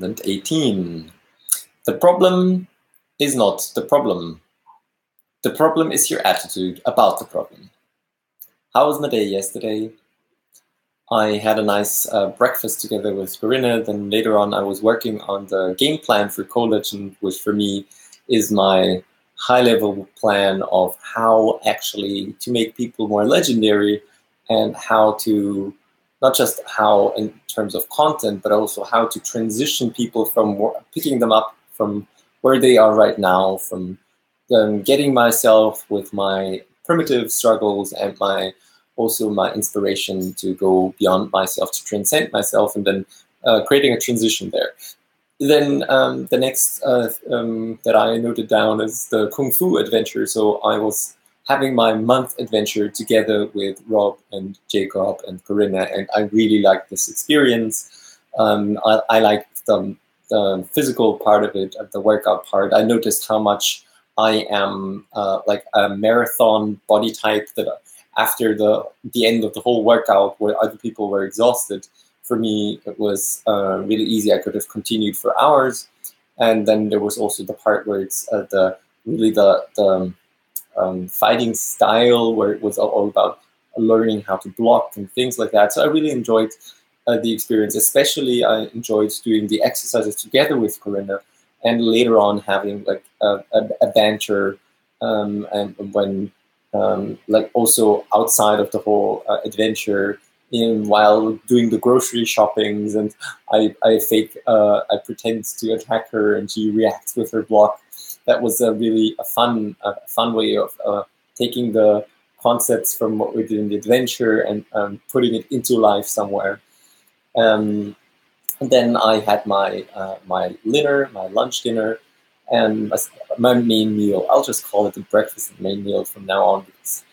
2018. The problem is not the problem. The problem is your attitude about the problem. How was my day yesterday? I had a nice breakfast together with Corinna. Then later on, I was working on the game plan for CoLegend, which for me is my high-level plan of how actually to make people more legendary, and how to, not just how in terms of content, but also how to transition people from picking them up from where they are right now, from getting myself with my primitive struggles and also my inspiration to go beyond myself, to transcend myself, and then creating a transition there. Then the next that I noted down is the Kung Fu adventure. So I was having my month adventure together with Rob and Jacob and Corinna, and I really liked this experience. I liked the physical part of it, the workout part. I noticed how much I am like a marathon body type, that after the end of the whole workout, where other people were exhausted, for me it was really easy. I could have continued for hours. And then there was also the part where it's the fighting style, where it was all about learning how to block and things like that. So I really enjoyed the experience. Especially I enjoyed doing the exercises together with Corinna, and later on having like a banter, and when like also outside of the whole adventure, while doing the grocery shoppings, and I pretend to attack her and she reacts with her block. That was really a fun way of taking the concepts from what we did in the adventure and putting it into life somewhere. And then I had my lunch dinner, and my main meal. I'll just call it the breakfast and main meal from now on, because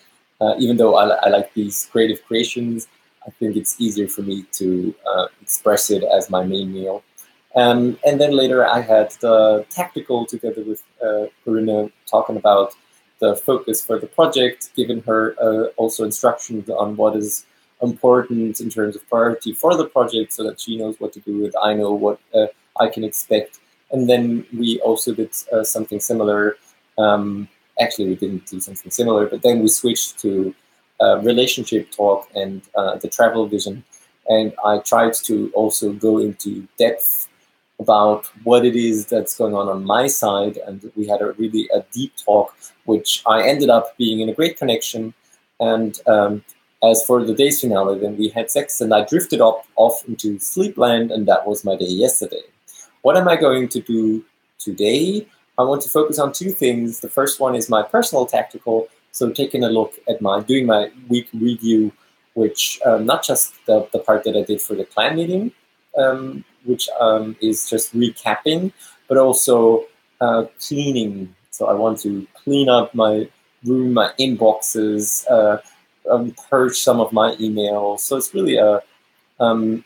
even though I like these creative creations, I think it's easier for me to express it as my main meal. And then later I had the tactical together with Corinna, talking about the focus for the project, giving her also instructions on what is important in terms of priority for the project, so that she knows what to do with. I know what I can expect. And then we also did something similar. Actually, we didn't do something similar, but then we switched to relationship talk and the travel vision. And I tried to also go into depth about what it is that's going on my side. And we had a deep talk, which I ended up being in a great connection. And as for the day's finale, then we had sex, and I drifted off into sleepland, and that was my day yesterday. What am I going to do today? I want to focus on two things. The first one is my personal tactical, so taking a look at doing my week review, which not just the part that I did for the clan meeting, which is just recapping, but also cleaning. So I want to clean up my room, my inboxes, purge some of my emails. So it's really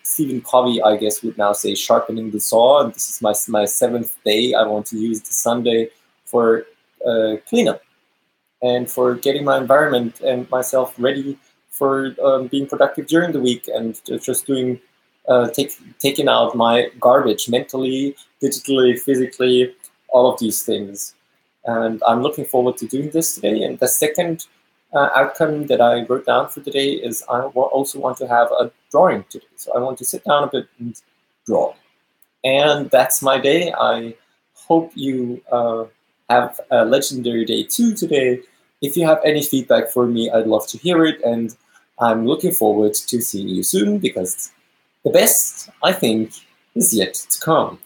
Stephen Covey, I guess, would now say sharpening the saw. And this is my 7th day. I want to use the Sunday for cleanup and for getting my environment and myself ready for being productive during the week, and just doing taking out my garbage mentally, digitally, physically, all of these things. And I'm looking forward to doing this today. And the second outcome that I wrote down for today is I also want to have a drawing today. So I want to sit down a bit and draw. And that's my day. I hope you have a legendary day too today. If you have any feedback for me, I'd love to hear it. And I'm looking forward to seeing you soon, because the best, I think, is yet to come.